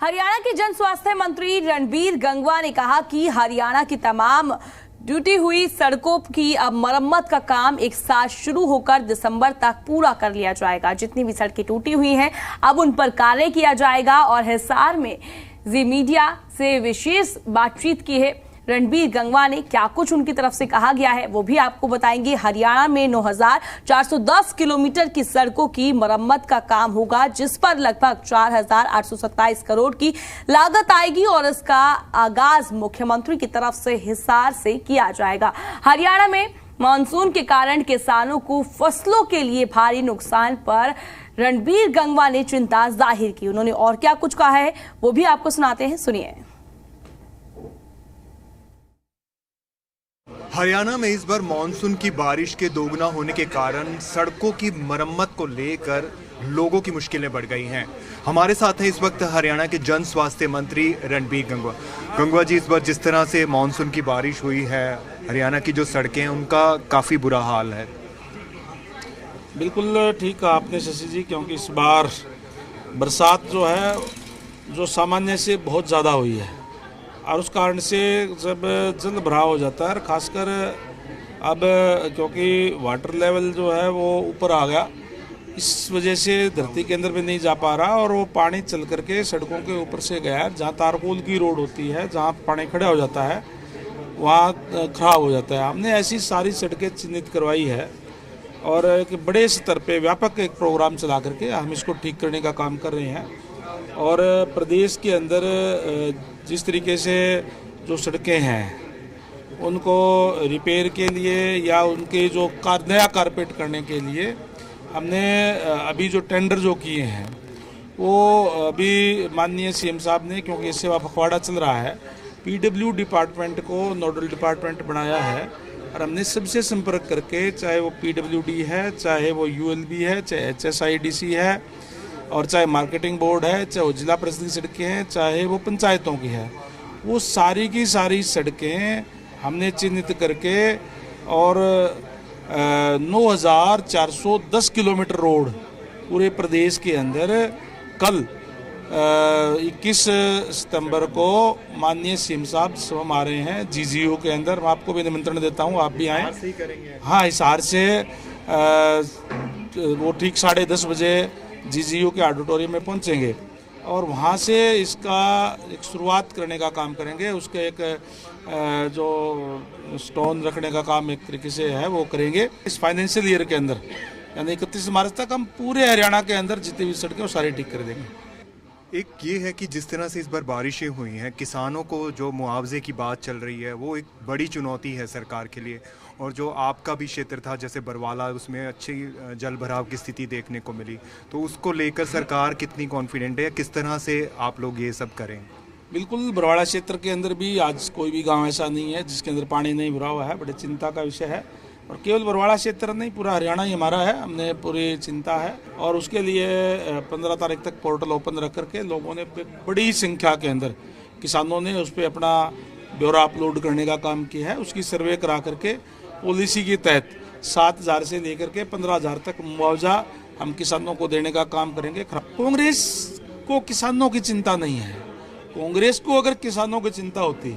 हरियाणा के जन स्वास्थ्य मंत्री रणबीर गंगवा ने कहा कि हरियाणा की तमाम टूटी हुई सड़कों की अब मरम्मत का काम एक साथ शुरू होकर दिसंबर तक पूरा कर लिया जाएगा। जितनी भी सड़कें टूटी हुई हैं अब उन पर कार्य किया जाएगा। और हिसार में जी मीडिया से विशेष बातचीत की है रणबीर गंगवा ने। क्या कुछ उनकी तरफ से कहा गया है वो भी आपको बताएंगे। हरियाणा में 9,410 किलोमीटर की सड़कों की मरम्मत का काम होगा, जिस पर लगभग 4,827 करोड़ की लागत आएगी और इसका आगाज मुख्यमंत्री की तरफ से हिसार से किया जाएगा। हरियाणा में मानसून के कारण किसानों को फसलों के लिए भारी नुकसान पर रणबीर गंगवा ने चिंता जाहिर की। उन्होंने और क्या कुछ कहा है वो भी आपको सुनाते हैं, सुनिए। हरियाणा में इस बार मानसून की बारिश के दोगुना होने के कारण सड़कों की मरम्मत को लेकर लोगों की मुश्किलें बढ़ गई हैं। हमारे साथ हैं इस वक्त हरियाणा के जन स्वास्थ्य मंत्री रणबीर गंगवा। गंगवा जी, इस बार जिस तरह से मानसून की बारिश हुई है, हरियाणा की जो सड़कें हैं उनका काफ़ी बुरा हाल है। बिल्कुल ठीक कहा आपने शशि जी, क्योंकि इस बार बरसात जो है जो सामान्य से बहुत ज़्यादा हुई है और उस कारण से जब जल भराव हो जाता है, खासकर अब क्योंकि वाटर लेवल जो है वो ऊपर आ गया, इस वजह से धरती के अंदर में नहीं जा पा रहा और वो पानी चल करके सड़कों के ऊपर से गया। जहाँ तारकोल की रोड होती है, जहाँ पानी खड़ा हो जाता है, वहाँ खराब हो जाता है। हमने ऐसी सारी सड़कें चिन्हित करवाई है और एक बड़े स्तर पे व्यापक एक प्रोग्राम चला करके हम इसको ठीक करने का काम कर रहे हैं। और प्रदेश के अंदर जिस तरीके से जो सड़कें हैं उनको रिपेयर के लिए या उनके जो नया कारपेट करने के लिए हमने अभी जो टेंडर जो किए हैं वो अभी माननीय सीएम साहब ने, क्योंकि ये सेवा पखवाड़ा चल रहा है, पीडब्ल्यू डिपार्टमेंट को नोडल डिपार्टमेंट बनाया है और हमने सबसे संपर्क करके, चाहे वो पीडब्ल्यूडी है, चाहे वो यूएलबी है, चाहे एचएसआईडीसी है और चाहे मार्केटिंग बोर्ड है, चाहे वो जिला परिषद की सड़कें हैं, चाहे वो पंचायतों की है, वो सारी की सारी सड़कें हमने चिन्हित करके और 9,410 किलोमीटर रोड पूरे प्रदेश के अंदर कल 21 सितंबर को माननीय सीएम साहब स्वयं आ रहे हैं जीजीयू के अंदर। मैं आपको भी निमंत्रण देता हूँ, आप भी आएँ। हाँ, हिसार से वो ठीक 10:30 बजे जीजीयू के ऑडिटोरियम में पहुंचेंगे और वहां से इसका एक शुरुआत करने का काम करेंगे। उसके एक जो स्टोन रखने का काम एक तरीके से है वो करेंगे इस फाइनेंशियल ईयर के अंदर, यानी 31 मार्च तक हम पूरे हरियाणा के अंदर जितनी भी सड़कें वो सारी ठीक कर देंगे। एक ये है कि जिस तरह से इस बार बारिशें हुई हैं, किसानों को जो मुआवजे की बात चल रही है वो एक बड़ी चुनौती है सरकार के लिए। और जो आपका भी क्षेत्र था जैसे बरवाला, उसमें अच्छी जल भराव की स्थिति देखने को मिली, तो उसको लेकर सरकार कितनी कॉन्फिडेंट है, किस तरह से आप लोग ये सब करें? बिल्कुल, बरवाड़ा क्षेत्र के अंदर भी आज कोई भी गांव ऐसा नहीं है जिसके अंदर पानी नहीं भरा हुआ है। बड़े चिंता का विषय है और केवल बरवाड़ा क्षेत्र नहीं, पूरा हरियाणा ही हमारा है। हमने पूरी चिंता है और उसके लिए 15 तारीख तक पोर्टल ओपन रख करके लोगों ने बड़ी संख्या के अंदर किसानों ने उस पर अपना ब्यौरा अपलोड करने का काम किया है। उसकी सर्वे करा करके पॉलिसी के तहत 7,000 से लेकर के 15,000 तक मुआवजा हम किसानों को देने का काम करेंगे। कांग्रेस को किसानों की चिंता नहीं है। कांग्रेस को अगर किसानों की चिंता होती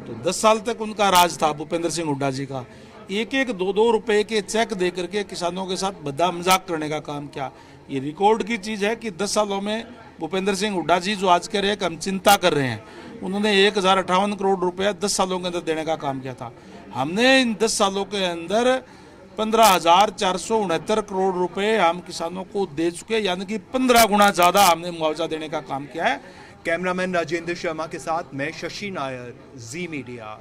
तो 10 साल तक उनका राज था भूपेंद्र सिंह हुड्डा जी का। 1-1, 2-2 रुपए के चेक दे करके किसानों के साथ बद्दा मजाक करने का काम किया। ये रिकॉर्ड की चीज़ है कि 10 सालों में भूपेंद्र सिंह हुड्डा जी जो आज कह रहे हैं कि हम चिंता कर रहे हैं, उन्होंने 1,058 करोड़ रुपया 10 सालों के अंदर देने का काम किया था। हमने इन 10 सालों के अंदर 15,469 करोड़ रुपए हम किसानों को दे चुके, यानी कि 15 गुना ज़्यादा हमने मुआवजा देने का काम किया है। कैमरामैन राजेंद्र शर्मा के साथ मैं शशि नायर, जी मीडिया।